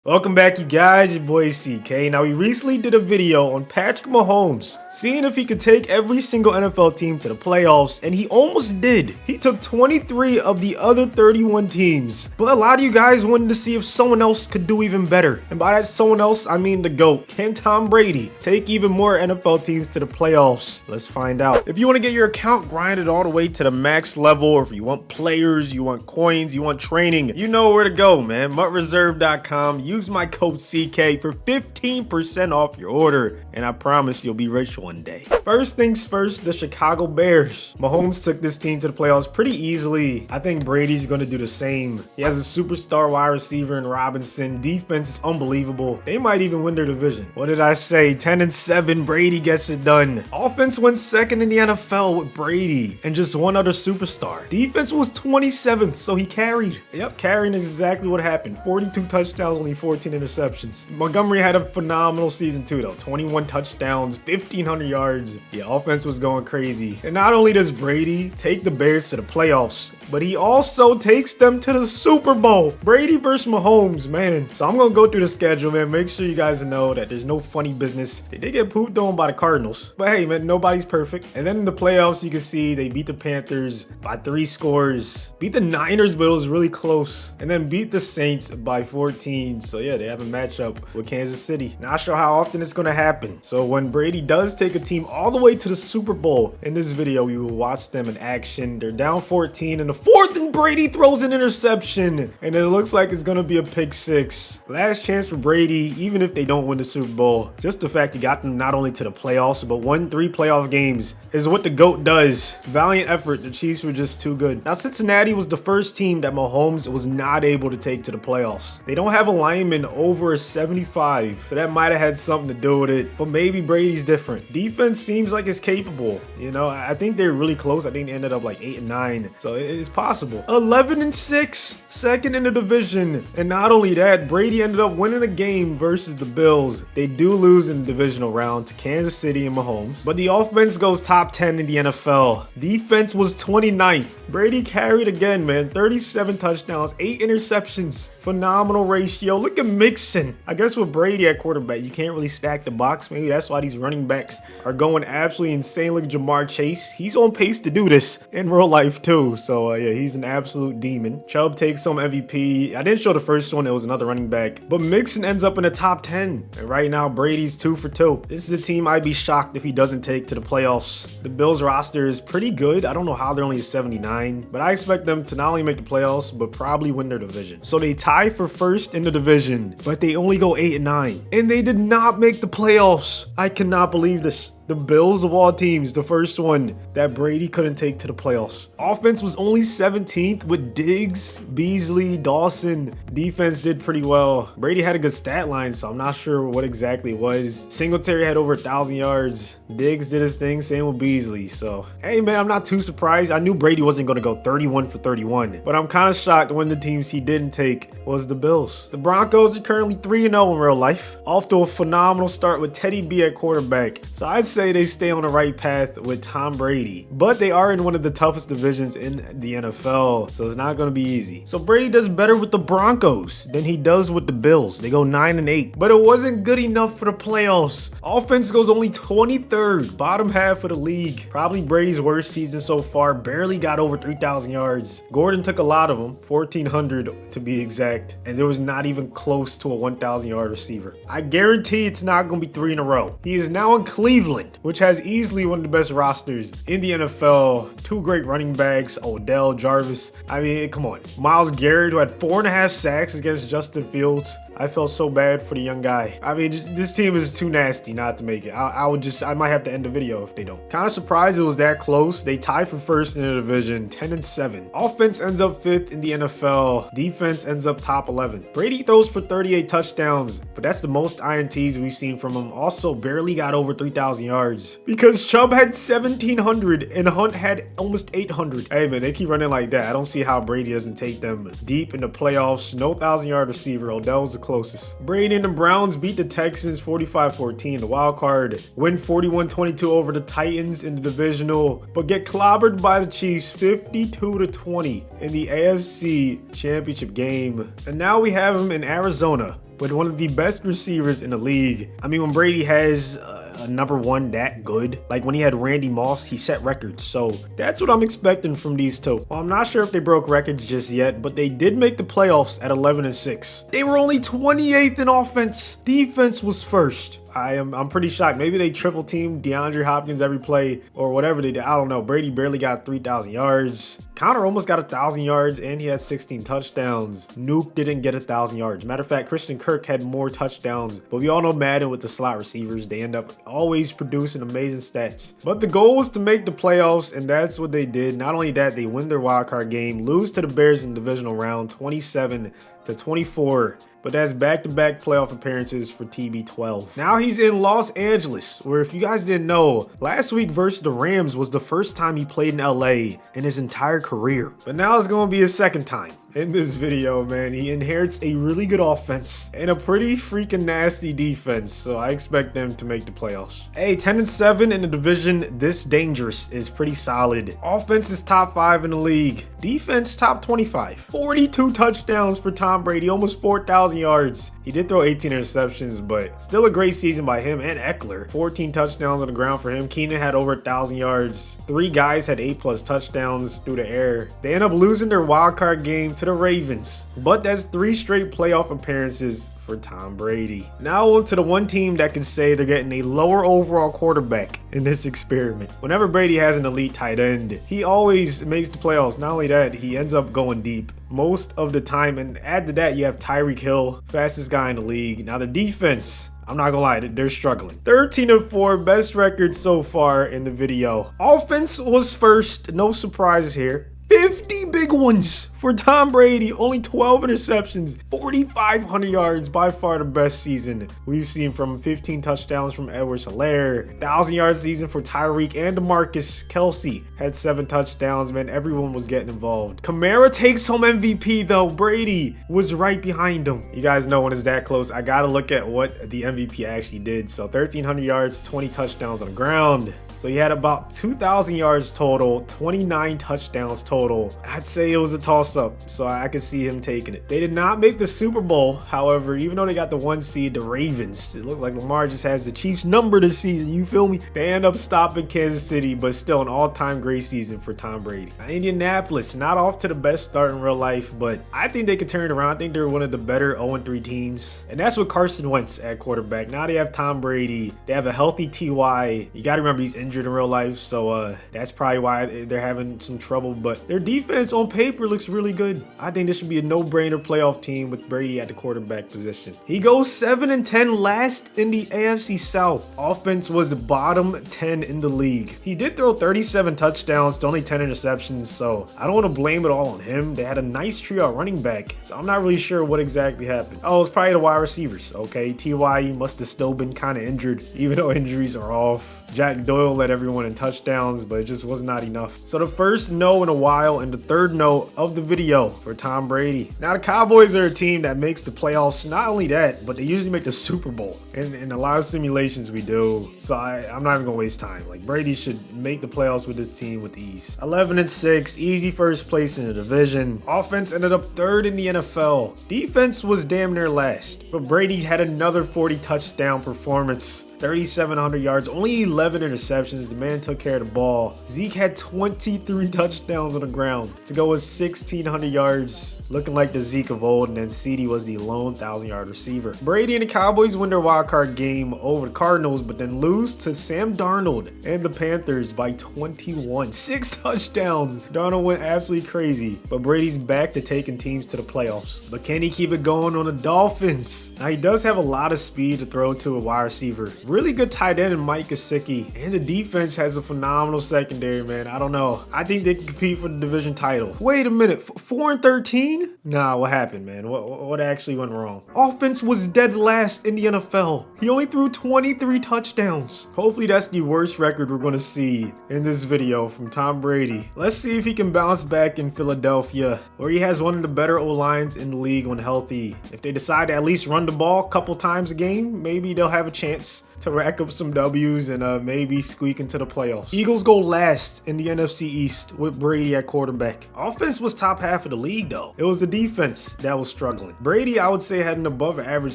Welcome back, you guys. Your boy CK. Now, we recently did a video on Patrick Mahomes, seeing if he could take every single NFL team to the playoffs, and he almost did. He took 23 of the other 31 teams, but a lot of you guys wanted to see if someone else could do even better, and by that someone else, I mean the GOAT. Can Tom Brady take even more NFL teams to the playoffs? Let's find out. If you want to get your account grinded all the way to the max level, or if you want players, you want coins, you want training, you know where to go, man. MutReserve.com. Use my code CK for 15% off your order, and I promise you'll be rich one day. First things first, the Chicago Bears. Mahomes took this team to the playoffs pretty easily. I think Brady's going to do the same. He has a superstar wide receiver in Robinson. Defense is unbelievable. They might even win their division. What did I say? 10-7. Brady gets it done. Offense went second in the NFL with Brady and just one other superstar. Defense was 27th, so he carried. Yep, carrying is exactly what happened. 42 touchdowns, only 14 interceptions. Montgomery had a phenomenal season too, though. 21 touchdowns, 1,500 yards. Yeah, offense was going crazy. And not only does Brady take the Bears to the playoffs, but he also takes them to the Super Bowl. Brady versus Mahomes, man. So I'm going to go through the schedule, man. Make sure you guys know that there's no funny business. They did get pooped on by the Cardinals. But hey, man, nobody's perfect. And then in the playoffs, you can see they beat the Panthers by 3 scores. Beat the Niners, but it was really close. And then beat the Saints by 14. So yeah, they have a matchup with Kansas City. Not sure how often it's going to happen. So when Brady does take a team all the way to the Super Bowl, in this video, we will watch them in action. They're down 14 in the fourth, and Brady throws an interception, and it looks like it's going to be a pick 6. Last chance for Brady, even if they don't win the Super Bowl. Just the fact he got them not only to the playoffs, but won 3 playoff games is what the GOAT does. Valiant effort. The Chiefs were just too good. Now, Cincinnati was the first team that Mahomes was not able to take to the playoffs. They don't have a lineman over a 75, so that might have had something to do with it, but maybe Brady's different. Defense seems like it's capable. You know, I think they're really close. I think they ended up like 8-9, so it's possible. 11-6, second in the division. And not only that, Brady ended up winning a game versus the Bills. They do lose in the divisional round to Kansas City and Mahomes, but the offense goes top 10 in the NFL. Defense was 29th. Brady carried again, man. 37 touchdowns, 8 interceptions. Phenomenal ratio. Look at Mixon. I guess with Brady at quarterback, you can't really stack the box. Maybe that's why these running backs are going absolutely insane. Like Jamar Chase, he's on pace to do this in real life too. So yeah, he's an absolute demon. Chubb takes home MVP. I didn't show the first one. It was another running back. But Mixon ends up in the top 10. And right now, Brady's 2 for 2. This is a team I'd be shocked if he doesn't take to the playoffs. The Bills roster is pretty good. I don't know how they're only 79, but I expect them to not only make the playoffs, but probably win their division. So they tie for first in the division, but they only go 8-9. And they did not make the playoffs. I cannot believe this. The Bills of all teams, the first one that Brady couldn't take to the playoffs. Offense was only 17th with Diggs, Beasley, Dawson. Defense did pretty well. Brady had a good stat line, so I'm not sure what exactly it was. Singletary had over 1,000 yards. Diggs did his thing, same with Beasley. So, hey man, I'm not too surprised. I knew Brady wasn't going to go 31 for 31, but I'm kind of shocked when the teams he didn't take was the Bills. The Broncos are currently 3-0 in real life, off to a phenomenal start with Teddy B at quarterback. So I'd say they stay on the right path with Tom Brady, but they are in one of the toughest divisions in the NFL, so it's not going to be easy. So Brady does better with the Broncos than he does with the Bills. They go 9-8, but it wasn't good enough for the playoffs. Offense goes only 23rd, bottom half of the league. Probably Brady's worst season so far. Barely got over 3,000 yards. Gordon took a lot of them, 1,400 to be exact, and there was not even close to a 1,000-yard receiver. I guarantee it's not going to be 3 in a row. He is now in Cleveland, which has easily one of the best rosters in the NFL. 2 great running backs, Odell, Jarvis. I mean, come on. Myles Garrett, who had 4.5 sacks against Justin Fields. I felt so bad for the young guy. I mean, this team is too nasty not to make it. I might have to end the video if they don't. Kind of surprised it was that close. They tie for first in the division, 10-7. Offense ends up 5th in the NFL. Defense ends up top 11. Brady throws for 38 touchdowns, but that's the most INTs we've seen from him. Also, barely got over 3,000 yards because Chubb had 1,700 and Hunt had almost 800. Hey man, they keep running like that. I don't see how Brady doesn't take them deep in the playoffs. No 1,000-yard receiver. Odell was the closest. Brady and the Browns beat the Texans 45-14. The wild card win 41-22 over the Titans in the divisional, but get clobbered by the Chiefs 52-20 in the AFC Championship game. And now we have them in Arizona with one of the best receivers in the league. I mean, when Brady has a number one that good, like when he had Randy Moss, he set records. So that's what I'm expecting from these two. Well, I'm not sure if they broke records just yet, but they did make the playoffs at 11-6. They were only 28th in offense. Defense was first. I'm pretty shocked. Maybe they triple teamed DeAndre Hopkins every play or whatever they did. I don't know. Brady barely got 3,000 yards. Connor almost got 1,000 yards and he had 16 touchdowns. Nuke didn't get 1,000 yards. Matter of fact, Christian Kirk had more touchdowns, but we all know Madden with the slot receivers, they end up always producing amazing stats. But the goal was to make the playoffs, and that's what they did. Not only that, they win their wildcard game, lose to the Bears in the divisional round 27-24. But that's back-to-back playoff appearances for TB12. Now he's in Los Angeles, where if you guys didn't know, last week versus the Rams was the first time he played in LA in his entire career. But now it's going to be his second time. In this video, man, he inherits a really good offense and a pretty freaking nasty defense, so I expect them to make the playoffs. Hey, 10-7 in the division this dangerous is pretty solid. Offense is top 5 in the league. Defense top 25. 42 touchdowns for Tom Brady, almost 4,000 yards. He did throw 18 interceptions, but still a great season by him and Eckler. 14 touchdowns on the ground for him. Keenan had over 1,000 yards. 3 guys had 8+ touchdowns through the air. They end up losing their wildcard game to the Ravens, but that's 3 straight playoff appearances for Tom Brady. Now on to the one team that can say they're getting a lower overall quarterback in this experiment. Whenever Brady has an elite tight end, he always makes the playoffs. Not only that, he ends up going deep most of the time, and add to that you have Tyreek Hill, fastest guy in the league. Now the defense, I'm not gonna lie, they're struggling. 13-4, best record so far in the video. Offense was first, no surprises here. 50 big ones for Tom Brady, only 12 interceptions, 4,500 yards, by far the best season we've seen from him. 15 touchdowns from Edwards-Helaire, 1,000 yard season for Tyreek and DeMarcus. Kelsey had 7 touchdowns, man, everyone was getting involved. Kamara takes home MVP though. Brady was right behind him. You guys know when it's that close, I gotta look at what the MVP actually did. So 1,300 yards, 20 touchdowns on the ground. So he had about 2,000 yards total, 29 touchdowns total. I'd say it was a toss-up, so I could see him taking it. They did not make the Super Bowl, however, even though they got the 1 seed, the Ravens. It looks like Lamar just has the Chiefs number this season, you feel me? They end up stopping Kansas City, but still an all-time great season for Tom Brady. Indianapolis, not off to the best start in real life, but I think they could turn it around. I think they're one of the better 0-3 teams, and that's with Carson Wentz at quarterback. Now they have Tom Brady, they have a healthy T.Y. You gotta remember he's injured in real life, so that's probably why they're having some trouble, but their defense on paper looks really good. I think this should be a no-brainer playoff team with Brady at the quarterback position. He goes 7-10, last in the AFC South. Offense was bottom 10 in the league. He did throw 37 touchdowns to only 10 interceptions, so I don't want to blame it all on him. They had a nice trio at running back, so I'm not really sure what exactly happened. Oh, it's probably the wide receivers. Okay, T.Y. must have still been kind of injured, even though injuries are off. Jack Doyle led everyone in touchdowns, but it just was not enough. So the first no in a while and the third no of the video for Tom Brady. Now the Cowboys are a team that makes the playoffs. Not only that, but they usually make the Super Bowl in a lot of simulations we do. So I'm not even gonna waste time. Like, Brady should make the playoffs with this team with ease. 11-6, easy first place in the division. Offense ended up 3rd in the NFL. Defense was damn near last, but Brady had another 40 touchdown performance. 3,700 yards, only 11 interceptions. The man took care of the ball. Zeke had 23 touchdowns on the ground to go with 1,600 yards, looking like the Zeke of old, and then CeeDee was the lone 1,000-yard receiver. Brady and the Cowboys win their wildcard game over the Cardinals, but then lose to Sam Darnold and the Panthers by 21. 6 touchdowns. Darnold went absolutely crazy, but Brady's back to taking teams to the playoffs. But can he keep it going on the Dolphins? Now, he does have a lot of speed to throw to a wide receiver. Really good tight end in Mike Gesicki, and the defense has a phenomenal secondary, man. I don't know. I think they can compete for the division title. Wait a minute, 4-13? Nah, what happened, man? What actually went wrong? Offense was dead last in the NFL. He only threw 23 touchdowns. Hopefully that's the worst record we're going to see in this video from Tom Brady. Let's see if he can bounce back in Philadelphia, where he has one of the better O-lines in the league when healthy. If they decide to at least run the ball a couple times a game, maybe they'll have a chance. to rack up some W's and maybe squeak into the playoffs. Eagles go last in the NFC East with Brady at quarterback. Offense was top half of the league though. It was the defense that was struggling. Brady, I would say, had an above average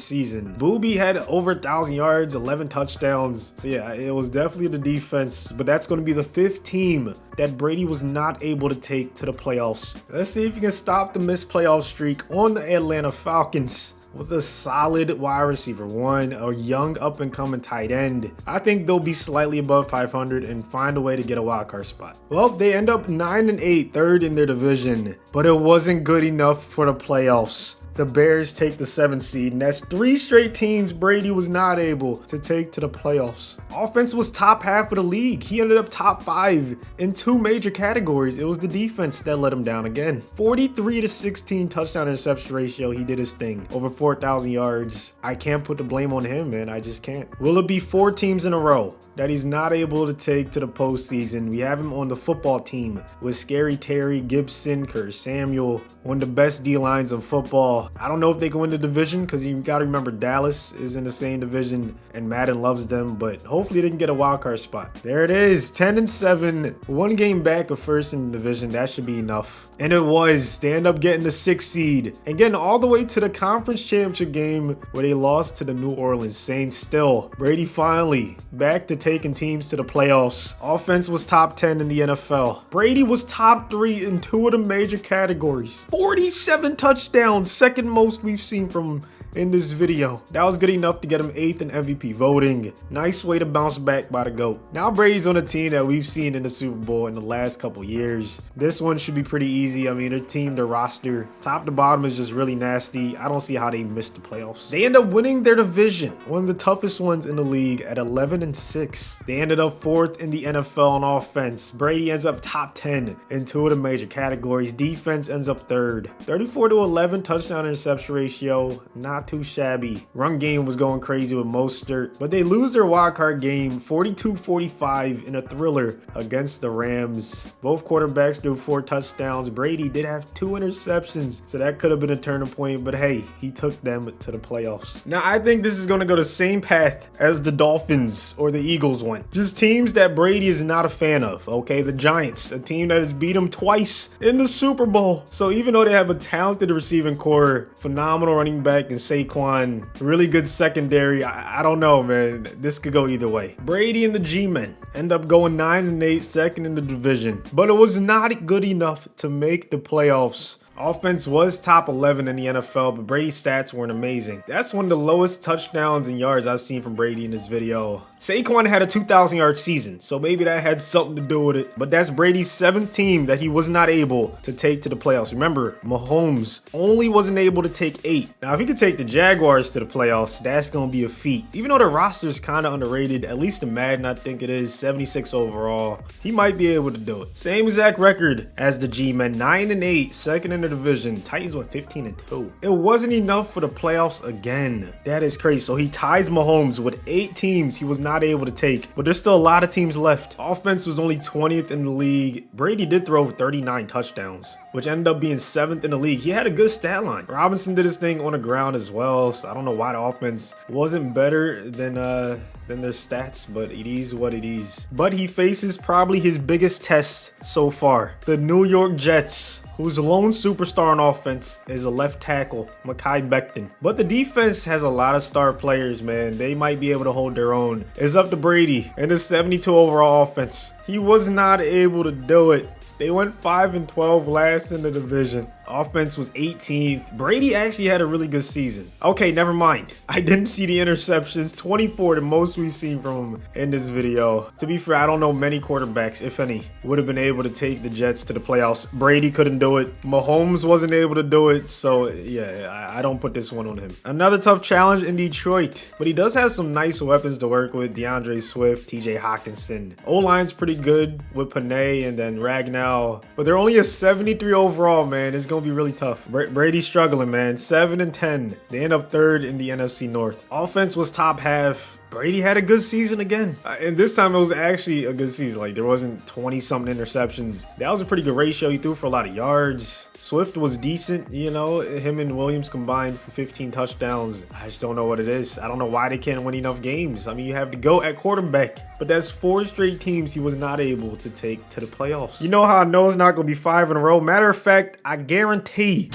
season. Booby had over 1,000 yards, 11 touchdowns. So yeah, it was definitely the defense, but that's going to be the 5th team that Brady was not able to take to the playoffs. Let's see if he can stop the missed playoff streak on the Atlanta Falcons with a solid wide receiver one, a young up-and-coming tight end. I think they'll be slightly above 500 and find a way to get a wild card spot. Well, they end up 9-8, third in their division, but it wasn't good enough for the playoffs. The Bears take the 7th seed, and that's 3 straight teams Brady was not able to take to the playoffs. Offense was top half of the league. He ended up top 5 in 2 major categories. It was the defense that let him down again. 43-16 touchdown interception ratio. He did his thing. Over 4,000 yards. I can't put the blame on him, man. I just can't. Will it be 4 teams in a row that he's not able to take to the postseason? We have him on the football team with Scary Terry, Gibson, Curtis Samuel, one of the best D-lines in football. I don't know if they can win the division because you got to remember Dallas is in the same division and Madden loves them, but hopefully they can get a wild card spot. There it is, 10-7, 1 game back of first in the division. That should be enough. And it was. They end up getting the 6th seed and getting all the way to the conference championship game where they lost to the New Orleans Saints. Still, Brady finally back to taking teams to the playoffs. Offense was top 10 in the NFL. Brady was top 3 in 2 of the major categories. 47 touchdowns, second most we've seen from in this video. That was good enough to get him 8th in MVP voting. Nice way to bounce back by the GOAT. Now Brady's on a team that we've seen in the Super Bowl in the last couple years. This one should be pretty easy. I mean, their team, their roster, top to bottom is just really nasty. I don't see how they missed the playoffs. They end up winning their division, one of the toughest ones in the league, at 11-6. They ended up 4th in the NFL on offense. Brady ends up top 10 in 2 of the major categories. Defense ends up 3rd. 34-11 touchdown interception ratio. Not too shabby. Run game was going crazy with Mostert, but they lose their wildcard game 42-45 in a thriller against the Rams. Both quarterbacks threw 4 touchdowns. Brady did have 2 interceptions, so that could have been a turning point, but hey, he took them to the playoffs. Now, I think this is going to go the same path as the Dolphins or the Eagles went. Just teams that Brady is not a fan of, okay? The Giants, a team that has beat him twice in the Super Bowl. So even though they have a talented receiving core, phenomenal running back, and Saquon, really good secondary, I don't know, man. This could go either way. Brady and the G-Men end up going 9-8, second in the division, but it was not good enough to make the playoffs. Offense was top 11 in the NFL, but Brady's stats weren't amazing. That's one of the lowest touchdowns and yards I've seen from Brady in this video. Saquon had a 2,000-yard season, so maybe that had something to do with it. But that's Brady's 7th team that he was not able to take to the playoffs. Remember, Mahomes only wasn't able to take 8. Now, if he could take the Jaguars to the playoffs, that's going to be a feat. Even though the roster is kind of underrated, at least in Madden, I think it is 76 overall. He might be able to do it. Same exact record as the G-Men, 9-8, second in the division. Titans went 15-2. It wasn't enough for the playoffs again. That is crazy. So he ties Mahomes with 8 teams he was not able to take, but there's still a lot of teams left. Offense was only 20th in the league. Brady did throw 39 touchdowns, which ended up being 7th in the league. He had a good stat line. Robinson did his thing on the ground as well, so I don't know why the offense wasn't better than their stats, but it is what it is. But he faces probably his biggest test so far. The New York Jets, whose lone superstar on offense is a left tackle, Mekhi Becton. But the defense has a lot of star players, man. They might be able to hold their own. It's up to Brady and the 72 overall offense. He was not able to do it. They went 5-12 last in the division. Offense was 18th. Brady actually had a really good season. Okay, never mind. I didn't see the interceptions. 24, the most we've seen from him in this video. To be fair, I don't know many quarterbacks, if any, would have been able to take the Jets to the playoffs. Brady couldn't do it. Mahomes wasn't able to do it. So yeah, I don't put this one on him. Another tough challenge in Detroit, but he does have some nice weapons to work with. DeAndre Swift, TJ Hawkinson. O-line's pretty good with Panay and then Ragnow, but they're only a 73 overall, man. It's going to be really tough. Brady's struggling, man. 7-10. They end up 3rd in the NFC North. Offense was top half. Brady had a good season again. And this time it was actually a good season. Like, there wasn't 20-something interceptions. That was a pretty good ratio. He threw for a lot of yards. Swift was decent, you know. Him and Williams combined for 15 touchdowns. I just don't know what it is. I don't know why they can't win enough games. I mean, you have to go at quarterback. But that's 4 straight teams he was not able to take to the playoffs. You know how I know it's not going to be 5 in a row? Matter of fact, I guarantee.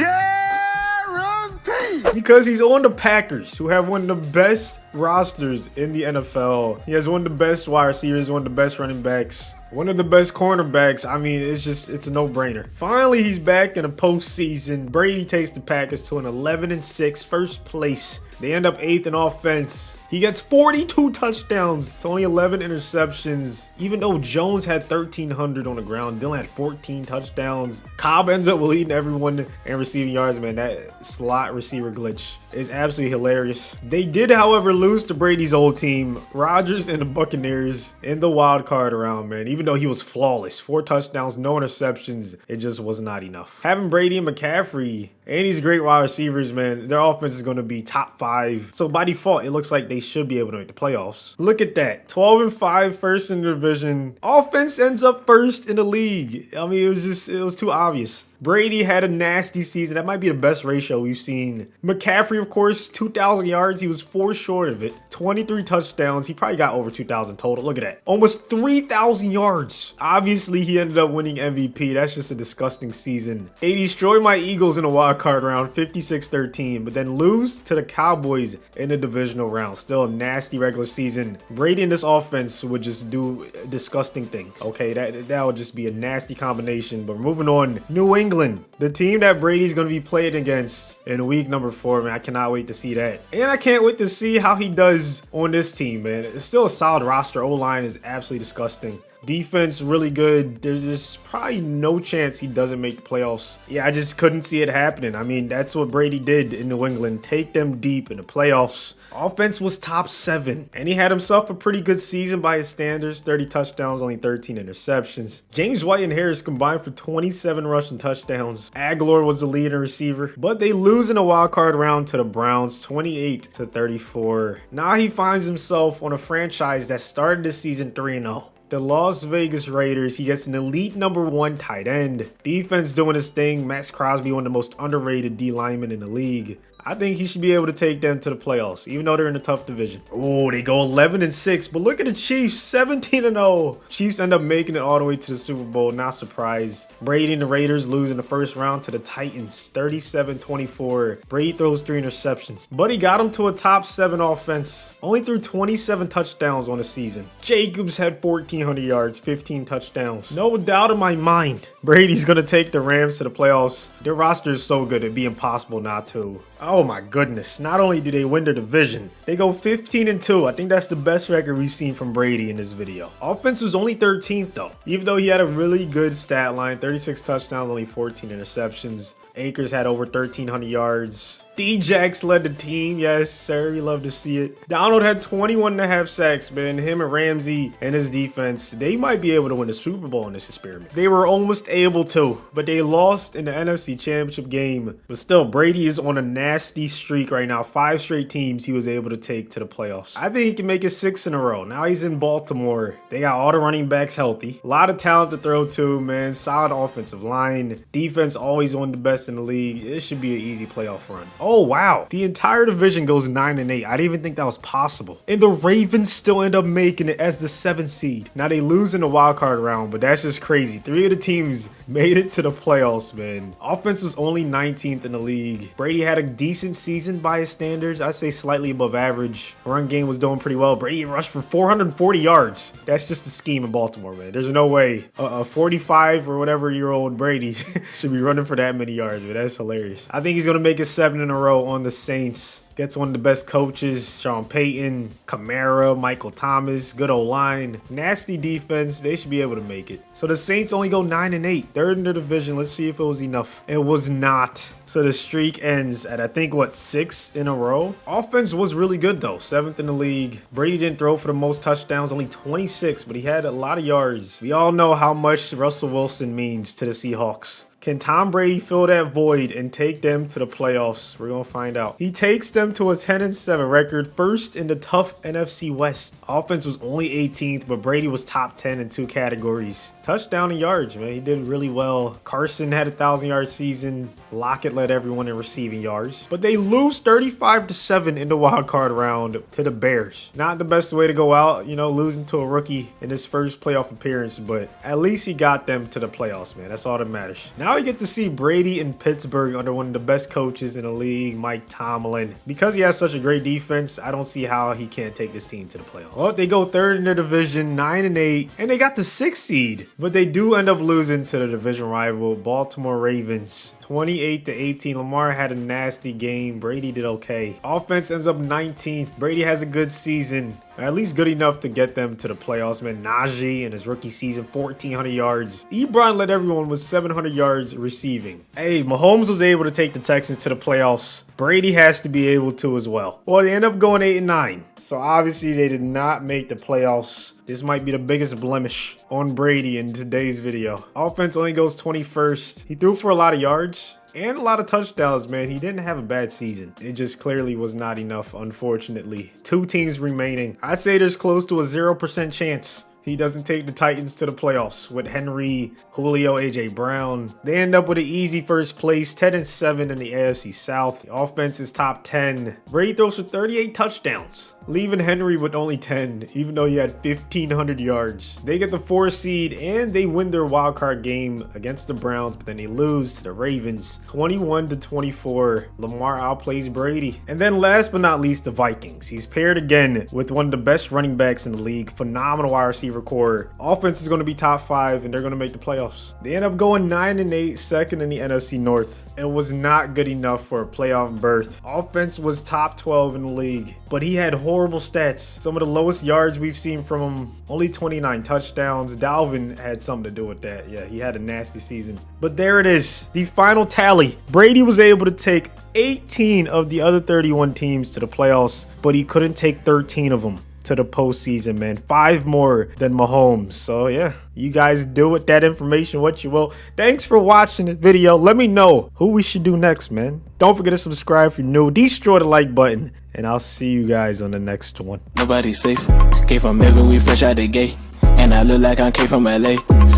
Because he's on the Packers, who have one of the best rosters in the NFL. He has one of the best wide receivers, one of the best running backs, one of the best cornerbacks. I mean, it's a no-brainer. Finally, he's back in the postseason. Brady takes the Packers to an 11-6 first place. They end up 8th in offense. He gets 42 touchdowns to only 11 interceptions. Even though Jones had 1,300 on the ground, Dillon had 14 touchdowns. Cobb ends up leading everyone in receiving yards, man. That slot receiver glitch is absolutely hilarious. They did, however, lose to Brady's old team, Rodgers and the Buccaneers, in the wild card round, man. Even though he was flawless, 4 touchdowns, no interceptions, it just was not enough. Having Brady and McCaffrey and these great wide receivers, man, their offense is going to be top 5. So by default, it looks like they should be able to make the playoffs. Look at that. 12-5, first in the division. Offense ends up first in the league. I mean, it was too obvious. Brady had a nasty season. That might be the best ratio we've seen. McCaffrey, of course, 2,000 yards. He was 4 short of it. 23 touchdowns. He probably got over 2,000 total. Look at that. Almost 3,000 yards. Obviously, he ended up winning MVP. That's just a disgusting season. They destroyed my Eagles in a wild card round, 56-13, but then lose to the Cowboys in the divisional round. Still a nasty regular season. Brady and this offense would just do disgusting things. Okay, that would just be a nasty combination. But moving on, New England. The team that Brady's going to be playing against in week number 4, man. I cannot wait to see that. And I can't wait to see how he does on this team, man. It's still a solid roster. O-line is absolutely disgusting. Defense really good. There's probably no chance he doesn't make the playoffs. Yeah, I just couldn't see it happening. I mean, that's what Brady did in New England. Take them deep in the playoffs. Offense was top 7, and he had himself a pretty good season by his standards. 30 touchdowns, only 13 interceptions. James White and Harris combined for 27 rushing touchdowns. Aguilar was the leading receiver, but they lose in a wild card round to the Browns, 28-34. Now he finds himself on a franchise that started the season 3-0. The Las Vegas Raiders. He gets an elite number 1 tight end. Defense doing his thing. Max Crosby, one of the most underrated D linemen in the league. I think he should be able to take them to the playoffs, even though they're in a tough division. Oh, they go 11-6, but look at the Chiefs, 17-0. Chiefs end up making it all the way to the Super Bowl, not surprised. Brady and the Raiders lose in the first round to the Titans, 37-24. Brady throws 3 interceptions, but he got them to a top 7 offense. Only threw 27 touchdowns on the season. Jacobs had 1,400 yards, 15 touchdowns. No doubt in my mind, Brady's going to take the Rams to the playoffs. Their roster is so good, it'd be impossible not to. Oh my goodness. Not only do they win their division, they go 15-2. I think that's the best record we've seen from Brady in this video. Offense was only 13th though. Even though he had a really good stat line, 36 touchdowns, only 14 interceptions. Akers had over 1,300 yards. D-Jax led the team. Yes, sir. You love to see it. Donald had 21.5 sacks, man. Him and Ramsey and his defense, they might be able to win the Super Bowl in this experiment. They were almost able to, but they lost in the NFC Championship game. But still, Brady is on a nasty streak right now. 5 straight teams he was able to take to the playoffs. I think he can make it 6 in a row. Now he's in Baltimore. They got all the running backs healthy. A lot of talent to throw to, man. Solid offensive line. Defense always one of the best in the league. It should be an easy playoff run. Oh, wow. The entire division goes 9-8. I didn't even think that was possible. And the Ravens still end up making it as the 7th seed. Now they lose in the wild card round, but that's just crazy. 3 of the teams made it to the playoffs, man. Offense was only 19th in the league. Brady had a decent season by his standards. I'd say slightly above average. Run game was doing pretty well. Brady rushed for 440 yards. That's just the scheme in Baltimore, man. There's no way a 45 or whatever year old Brady should be running for that many yards, man. That's hilarious. I think he's going to make it 7 in a row on the Saints. Gets one of the best coaches, Sean Payton, Kamara, Michael Thomas, good old line, nasty defense. They should be able to make it. So the Saints only go 9-8, 3rd in the division. Let's see if it was enough. It was not. So the streak ends at, I think, what, 6 in a row? Offense was really good, though. 7th in the league. Brady didn't throw for the most touchdowns, only 26, but he had a lot of yards. We all know how much Russell Wilson means to the Seahawks. Can Tom Brady fill that void and take them to the playoffs? We're going to find out. He takes them to a 10-7 record, first in the tough NFC West. Offense was only 18th, but Brady was top 10 in 2 categories. Touchdown and yards, man. He did really well. Carson had a 1,000-yard season. Lockett led everyone in receiving yards. But they lose 35-7 in the wild card round to the Bears. Not the best way to go out, you know, losing to a rookie in his first playoff appearance, but at least he got them to the playoffs, man. That's all that matters. Now we get to see Brady in Pittsburgh under one of the best coaches in the league, Mike Tomlin. Because he has such a great defense, I don't see how he can't take this team to the playoffs. Well, they go third in their division, 9-8, and they got the 6th seed. But they do end up losing to the division rival, Baltimore Ravens. 28-18. Lamar had a nasty game. Brady did okay. Offense ends up 19th. Brady has a good season. At least good enough to get them to the playoffs, man. Najee in his rookie season, 1,400 yards. Ebron led everyone with 700 yards receiving. Hey, Mahomes was able to take the Texans to the playoffs. Brady has to be able to as well. Well, they end up going 8-9. So obviously they did not make the playoffs. This might be the biggest blemish on Brady in today's video. Offense only goes 21st. He threw for a lot of yards and a lot of touchdowns, man. He didn't have a bad season. It just clearly was not enough, unfortunately. 2 teams remaining. I'd say there's close to a 0% chance he doesn't take the Titans to the playoffs with Henry, Julio, AJ Brown. They end up with an easy first place, 10-7 in the AFC South. The offense is top 10. Brady throws for 38 touchdowns, leaving Henry with only 10, even though he had 1,500 yards. They get the 4th seed and they win their wild card game against the Browns, but then they lose to the Ravens, 21-24. Lamar outplays Brady. And then last but not least, the Vikings. He's paired again with one of the best running backs in the league, phenomenal wide receiver core. Offense is going to be top 5 and they're going to make the playoffs. They end up going 9-8, second in the NFC North. It was not good enough for a playoff berth. Offense was top 12 in the league, but he had horrible stats. Some of the lowest yards we've seen from him, only 29 touchdowns. Dalvin had something to do with that. Yeah, he had a nasty season. But there it is, the final tally. Brady was able to take 18 of the other 31 teams to the playoffs, but he couldn't take 13 of them to the postseason, man. 5 more than Mahomes. So yeah, you guys do with that information what you will. Thanks for watching the video. Let me know who we should do next, man. Don't forget to subscribe if you're new. Destroy the like button, and I'll see you guys on the next one. Nobody's safe. Came from everywhere, we fresh out the gate. And I look like I came from LA.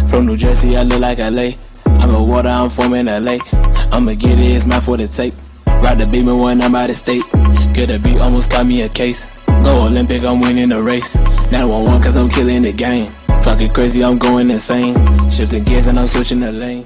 From New Jersey, I look like LA. I'm a water, I'm from in LA. I'ma get it, it's mine for the tape. Ride the beamer when I'm out of state. Could have beat, almost got me a case. Go Olympic, I'm winning the race. Now 1-1 cause I'm killing the game. Talking crazy, I'm going insane. Shifting gears and I'm switching the lane.